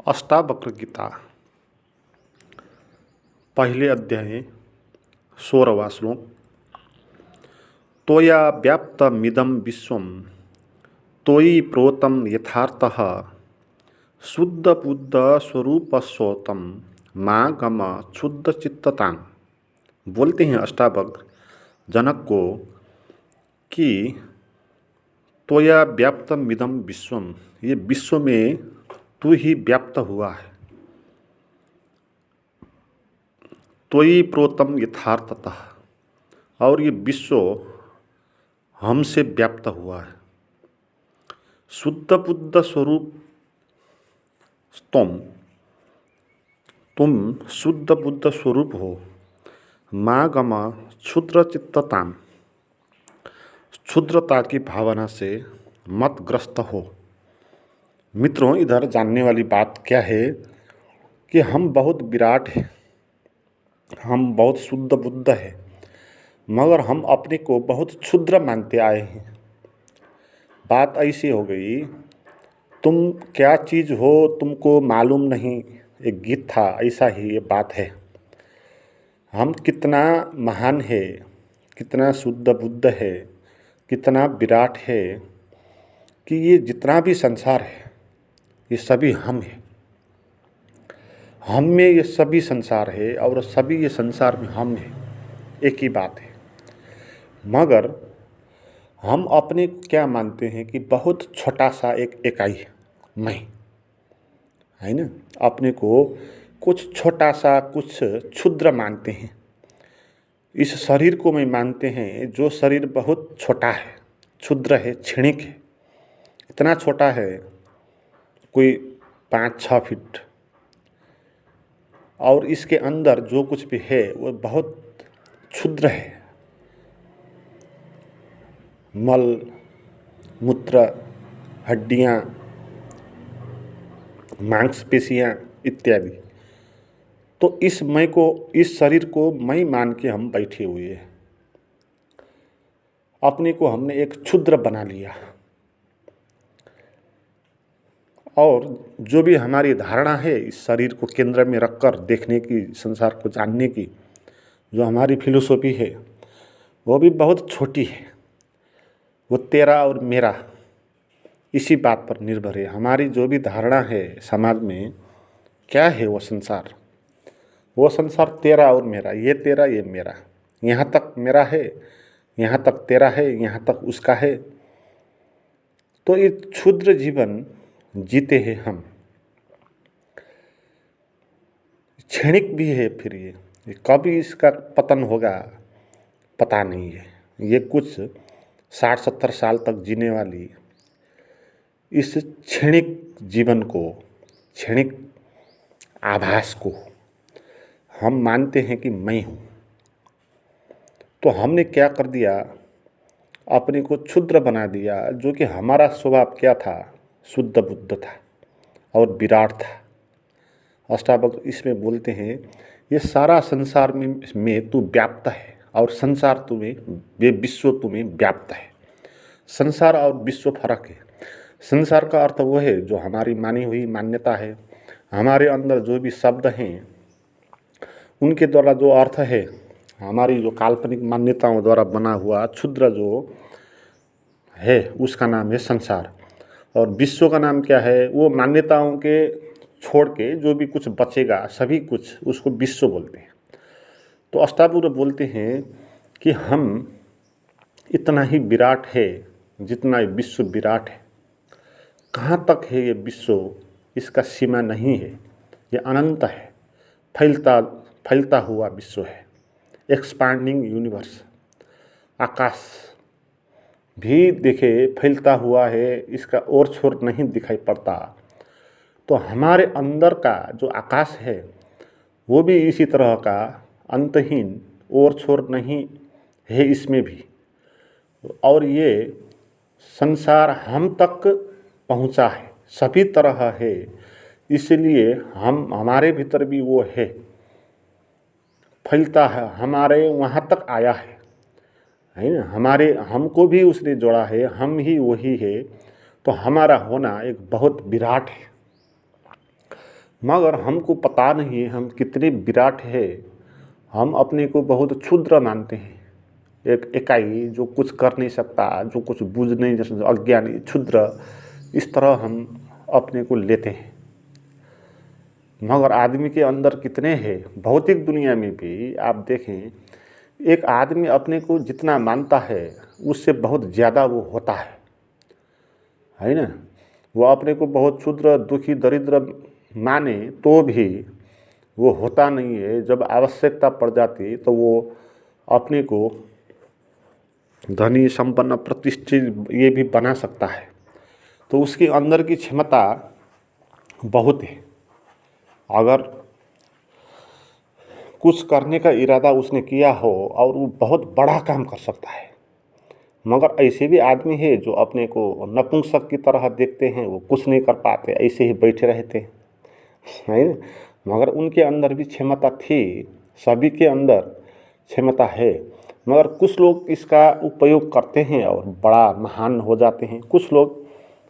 अष्टावक्र गीता पहले अध्याय 16वां श्लोक। त्वया व्याप्तमिदं विश्वं त्वयि प्रोतं यथार्थः शुद्धबुद्धस्वरूपस्योतं मा गम क्षुद्रचित्तताम्। बोलते हैं अष्टावक्र जनक को कि त्वया व्याप्तमिदं विश्वम, ये विश्व में तू ही व्याप्त हुआ है। त्वयि प्रोतम यथार्थतः, और ये विश्व हमसे व्याप्त हुआ है। शुद्ध बुद्ध स्वरूप तुम शुद्ध बुद्ध स्वरूप हो। माँ गम क्षुद्र चित्तताम, क्षुद्रता की भावना से मत ग्रस्त हो। मित्रों, इधर जानने वाली बात क्या है कि हम बहुत विराट हैं, हम बहुत शुद्ध बुद्ध हैं, मगर हम अपने को बहुत क्षुद्र मानते आए हैं। बात ऐसी हो गई, तुम क्या चीज़ हो तुमको मालूम नहीं, एक गीत था, ऐसा ही ये बात है। हम कितना महान है, कितना शुद्ध बुद्ध है, कितना विराट है कि ये जितना भी संसार है ये सभी हम हैं। हम में ये सभी संसार है और सभी ये संसार में हम हैं, एक ही बात है। मगर हम अपने को क्या मानते हैं कि बहुत छोटा सा एक इकाई है, मैं, है ना। अपने को कुछ छोटा सा, कुछ क्षुद्र मानते हैं। इस शरीर को मैं मानते हैं जो शरीर बहुत छोटा है, क्षुद्र है, क्षणिक है। इतना छोटा है कोई 5-6 फीट, और इसके अंदर जो कुछ भी है वो बहुत क्षुद्र है। मल, मूत्र, हड्डियाँ, मांसपेशियाँ इत्यादि। तो इस मैं को, इस शरीर को मैं मान के हम बैठे हुए हैं। अपने को हमने एक क्षुद्र बना लिया, और जो भी हमारी धारणा है इस शरीर को केंद्र में रखकर देखने की, संसार को जानने की, जो हमारी फिलोसॉफी है वो भी बहुत छोटी है। वो तेरा और मेरा, इसी बात पर निर्भर है। हमारी जो भी धारणा है समाज में, क्या है वो संसार तेरा और मेरा, ये तेरा ये मेरा, यहाँ तक मेरा है, यहाँ तक तेरा है, यहाँ तक उसका है। तो ये क्षुद्र जीवन जीते हैं हम। क्षणिक भी है, फिर ये कभी इसका पतन होगा पता नहीं है। ये कुछ 60-70 साल तक जीने वाली इस क्षणिक जीवन को, क्षणिक आभास को हम मानते हैं कि मैं हूँ। तो हमने क्या कर दिया, अपने को क्षुद्र बना दिया। जो कि हमारा स्वभाव क्या था, शुद्ध बुद्ध था और विराट था। अष्टावक्र इसमें बोलते हैं ये सारा संसार में तू व्याप्त है, और संसार तुम्हें, ये विश्व तुम्हें व्याप्त है। संसार और विश्व फर्क है। संसार का अर्थ वो है जो हमारी मानी हुई मान्यता है, हमारे अंदर जो भी शब्द हैं उनके द्वारा जो अर्थ है, हमारी जो काल्पनिक मान्यताओं द्वारा बना हुआ क्षुद्र जो है उसका नाम है संसार। और विश्व का नाम क्या है, वो मान्यताओं के छोड़ के जो भी कुछ बचेगा सभी कुछ, उसको विश्व बोलते हैं। तो अष्टावक्र बोलते हैं कि हम इतना ही विराट है जितना ये विश्व विराट है। कहाँ तक है ये विश्व, इसका सीमा नहीं है, ये अनंत है, फैलता हुआ विश्व है, एक्सपांडिंग यूनिवर्स। आकाश भी देखे फैलता हुआ है, इसका और छोर नहीं दिखाई पड़ता। तो हमारे अंदर का जो आकाश है वो भी इसी तरह का अंतहीन, और छोर नहीं है इसमें भी। और ये संसार हम तक पहुंचा है, सभी तरह है, इसलिए हमारे भीतर भी वो है, फैलता है, हमारे वहाँ तक आया है ना। हमको भी उसने जोड़ा है, हम ही वही है। तो हमारा होना एक बहुत विराट है। मगर हमको पता नहीं है हम कितने विराट है। हम अपने को बहुत क्षुद्र मानते हैं, एक इकाई जो कुछ कर नहीं सकता, जो कुछ बूझ नहीं सकता, अज्ञानी, क्षुद्र, इस तरह हम अपने को लेते हैं। मगर आदमी के अंदर कितने हैं। भौतिक दुनिया में भी आप देखें, एक आदमी अपने को जितना मानता है उससे बहुत ज़्यादा वो होता है ना। वो अपने को बहुत क्षुद्र, दुखी, दरिद्र माने तो भी वो होता नहीं है। जब आवश्यकता पड़ जाती तो वो अपने को धनी, संपन्न, प्रतिष्ठित ये भी बना सकता है। तो उसके अंदर की क्षमता बहुत है। अगर कुछ करने का इरादा उसने किया हो और वो बहुत बड़ा काम कर सकता है। मगर ऐसे भी आदमी है जो अपने को नपुंसक की तरह देखते हैं, वो कुछ नहीं कर पाते, ऐसे ही बैठे रहते हैं, है ना। मगर उनके अंदर भी क्षमता थी, सभी के अंदर क्षमता है। मगर कुछ लोग इसका उपयोग करते हैं और बड़ा महान हो जाते हैं, कुछ लोग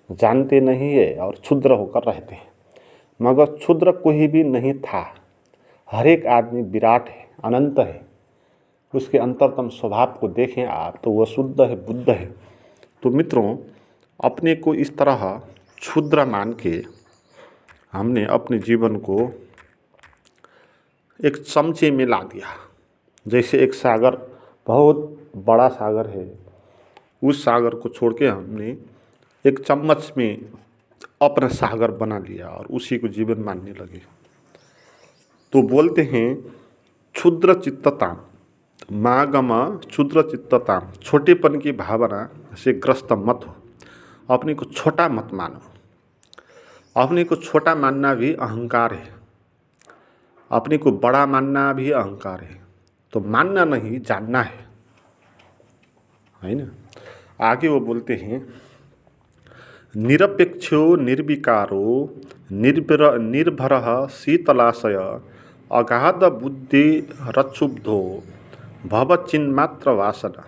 जानते नहीं है और क्षुद्र होकर रहते हैं। मगर क्षुद्र कोई भी नहीं था। हर एक आदमी विराट है, अनंत है। उसके अंतरतम स्वभाव को देखें आप तो वह शुद्ध है, बुद्ध है। तो मित्रों, अपने को इस तरह क्षुद्र मान के हमने अपने जीवन को एक चमचे में ला दिया। जैसे एक सागर, बहुत बड़ा सागर है, उस सागर को छोड़ के हमने एक चम्मच में अपना सागर बना लिया और उसी को जीवन मानने लगे। तो बोलते हैं क्षुद्र चित्तता मागम क्षुद्र चित्तता, छोटेपन की भावना से ग्रस्त मत हो। अपने को छोटा मत मानो। अपने को छोटा मानना भी अहंकार है, अपने को बड़ा मानना भी अहंकार है। तो मानना नहीं, जानना है ना। आगे वो बोलते हैं निरपेक्षो निर्विकारो निर्भर शीतलाशय अगाध बुद्धि रक्षुब्धो भवचिन्मात्र वासना।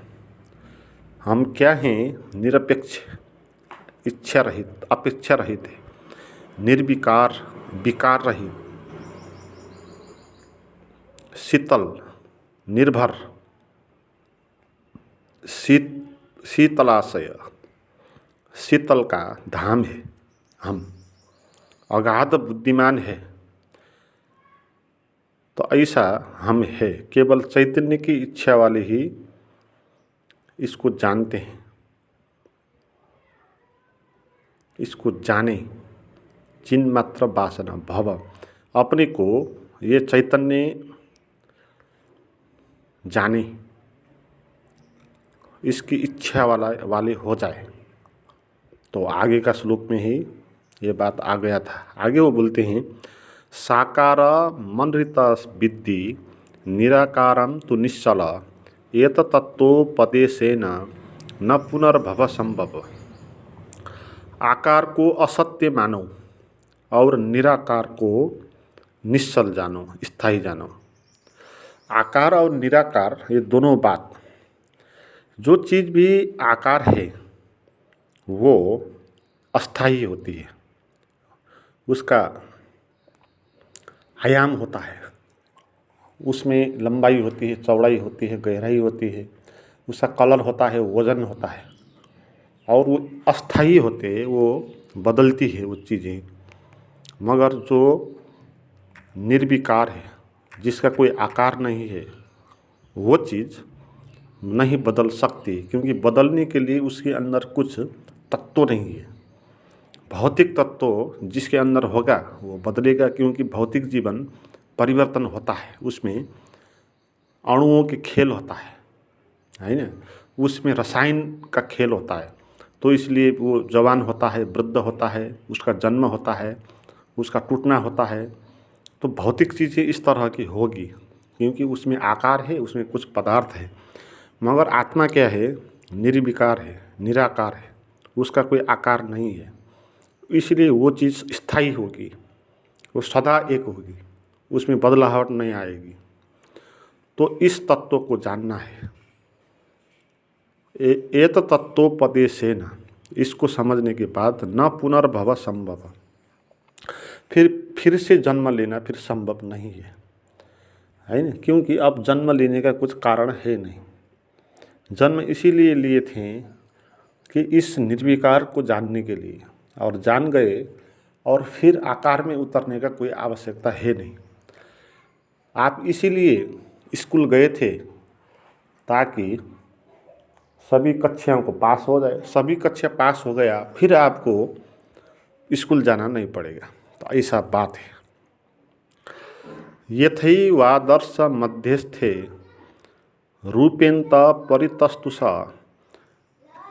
हम क्या हैं? निरपेक्ष, इच्छा रहित, अपेक्षा रहित है, निर्विकार, विकार रहित, शीतल, निर्भर, शीतलाशय, शीतल का धाम है हम, अगाध बुद्धिमान है। तो ऐसा हम है, केवल चैतन्य की इच्छा वाले ही इसको जानते हैं, इसको जाने। चिन्ह मात्र वासना भव, अपने को ये चैतन्य जाने, इसकी इच्छा वाले हो जाए। तो आगे का श्लोक में ही ये बात आ गया था। आगे वो बोलते हैं साकार मनृत विद्धि निराकारं तु निश्चल एत तत्वोपदेशेन न पुनर्भव संभव। आकार को असत्य मानो और निराकार को निश्चल जानो, स्थायी जानो। आकार और निराकार ये दोनों बात, जो चीज़ भी आकार है वो अस्थायी होती है, उसका आयाम होता है, उसमें लंबाई होती है, चौड़ाई होती है, गहराई होती है, उसका कलर होता है, वजन होता है, और वो अस्थायी होते हैं, वो बदलती है वो चीज़ें। मगर जो निर्विकार है, जिसका कोई आकार नहीं है, वो चीज़ नहीं बदल सकती, क्योंकि बदलने के लिए उसके अंदर कुछ तत्व नहीं है। भौतिक तत्व जिसके अंदर होगा वो बदलेगा, क्योंकि भौतिक जीवन परिवर्तन होता है, उसमें अणुओं के खेल होता है ना, उसमें रसायन का खेल होता है। तो इसलिए वो जवान होता है, वृद्ध होता है, उसका जन्म होता है, उसका टूटना होता है। तो भौतिक चीज़ें इस तरह की होगी, क्योंकि उसमें आकार है, उसमें कुछ पदार्थ है। मगर आत्मा क्या है? निर्विकार है, निराकार है, उसका कोई आकार नहीं है। इसलिए वो चीज़ स्थायी होगी, वो सदा एक होगी, उसमें बदलाहट नहीं आएगी। तो इस तत्व को जानना है। एत तत्वोपदेशेन, इसको समझने के बाद न पुनर्भव संभव, फिर से जन्म लेना फिर संभव नहीं है ना, क्योंकि अब जन्म लेने का कुछ कारण है नहीं। जन्म इसीलिए लिए थे कि इस निर्विकार को जानने के लिए, और जान गए और फिर आकार में उतरने का कोई आवश्यकता है नहीं। आप इसीलिए स्कूल गए थे ताकि सभी कक्षाओं को पास हो जाए। सभी कक्षा पास हो गया फिर आपको स्कूल जाना नहीं पड़ेगा। तो ऐसा बात है। यथैवादर्श मध्यस्थे रूपेन्त परितस्तुष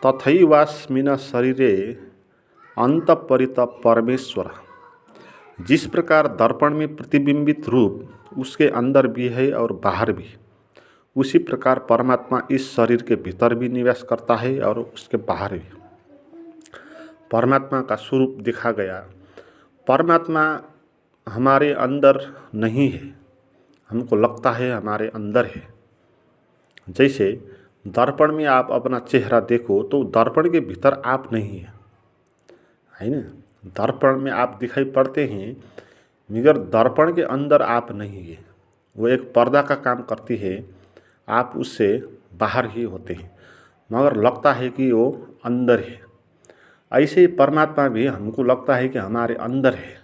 तथैवास्मिन् शरीरे अंतःपरित परमेश्वर। जिस प्रकार दर्पण में प्रतिबिंबित रूप उसके अंदर भी है और बाहर भी, उसी प्रकार परमात्मा इस शरीर के भीतर भी निवास करता है और उसके बाहर भी। परमात्मा का स्वरूप दिखा गया। परमात्मा हमारे अंदर नहीं है, हमको लगता है हमारे अंदर है। जैसे दर्पण में आप अपना चेहरा देखो तो दर्पण के भीतर आप नहीं है ना। दर्पण में आप दिखाई पड़ते हैं मगर दर्पण के अंदर आप नहीं है। वो एक पर्दा का काम करती है, आप उससे बाहर ही होते हैं मगर लगता है कि वो अंदर है। ऐसे ही परमात्मा भी हमको लगता है कि हमारे अंदर है,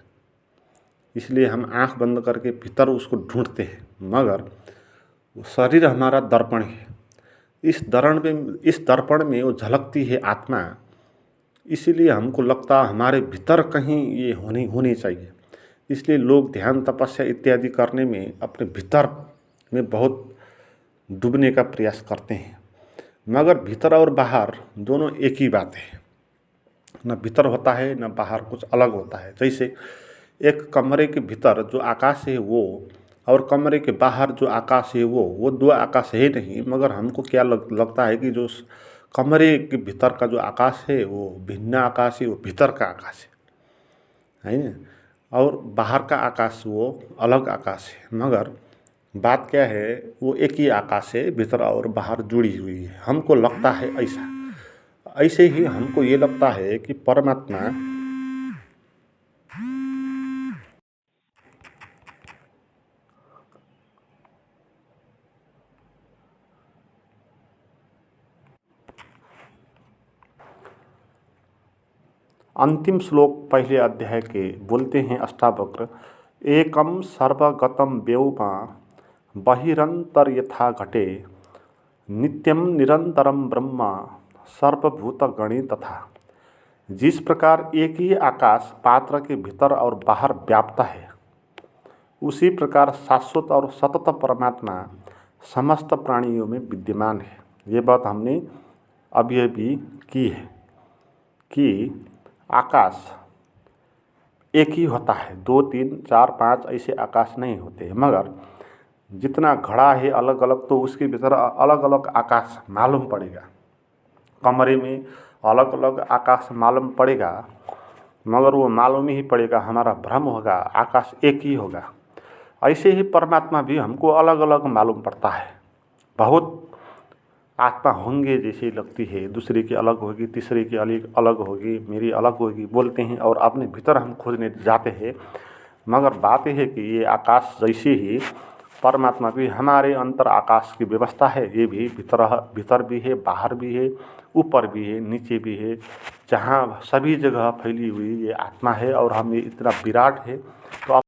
इसलिए हम आंख बंद करके भीतर उसको ढूंढते हैं, मगर वो शरीर हमारा दर्पण है। इस दर्पण में वो झलकती है आत्मा, इसीलिए हमको लगता है हमारे भीतर कहीं ये होनी चाहिए। इसलिए लोग ध्यान तपस्या इत्यादि करने में अपने भीतर में बहुत डूबने का प्रयास करते हैं, मगर भीतर और बाहर दोनों एक ही बात है। न भीतर होता है न बाहर कुछ अलग होता है। जैसे एक कमरे के भीतर जो आकाश है वो और कमरे के बाहर जो आकाश है वो दो आकाश है नहीं, मगर हमको क्या लगता है कि जो कमरे के भीतर का जो आकाश है वो भिन्न आकाश है, वो भीतर का आकाश है ना, और बाहर का आकाश वो अलग आकाश है। मगर बात क्या है, वो एक ही आकाश है, भीतर और बाहर जुड़ी हुई है। हमको लगता है ऐसा। ऐसे ही हमको ये लगता है कि परमात्मा अंतिम श्लोक पहले अध्याय के बोलते हैं अष्टावक्र, एकम सर्वगतम व्योमा बहिरंतर यथा घटे नित्यम निरंतरम ब्रह्म सर्वभूत गणि तथा। जिस प्रकार एक ही आकाश पात्र के भीतर और बाहर व्याप्त है, उसी प्रकार शाश्वत और सतत परमात्मा समस्त प्राणियों में विद्यमान है। ये बात हमने अभी की है कि आकाश एक ही होता है, 2, 3, 4, 5 ऐसे आकाश नहीं होते हैं, मगर जितना घड़ा है अलग अलग तो उसके भीतर अलग अलग आकाश मालूम पड़ेगा। कमरे में अलग अलग आकाश मालूम पड़ेगा, मगर वो मालूम ही पड़ेगा, हमारा भ्रम होगा, आकाश एक ही होगा। ऐसे ही परमात्मा भी हमको अलग अलग मालूम पड़ता है। बहुत आत्मा होंगे जैसे लगती है, दूसरे की अलग होगी, तीसरे की अलग होगी, मेरी अलग होगी बोलते हैं और अपने भीतर हम खोजने जाते हैं। मगर बात यह है कि ये आकाश जैसे ही परमात्मा भी हमारे अंतर आकाश की व्यवस्था है। ये भी भीतर भी है, बाहर भी है, ऊपर भी है, नीचे भी है, जहाँ सभी जगह फैली हुई ये आत्मा है और हम ये इतना विराट है। तो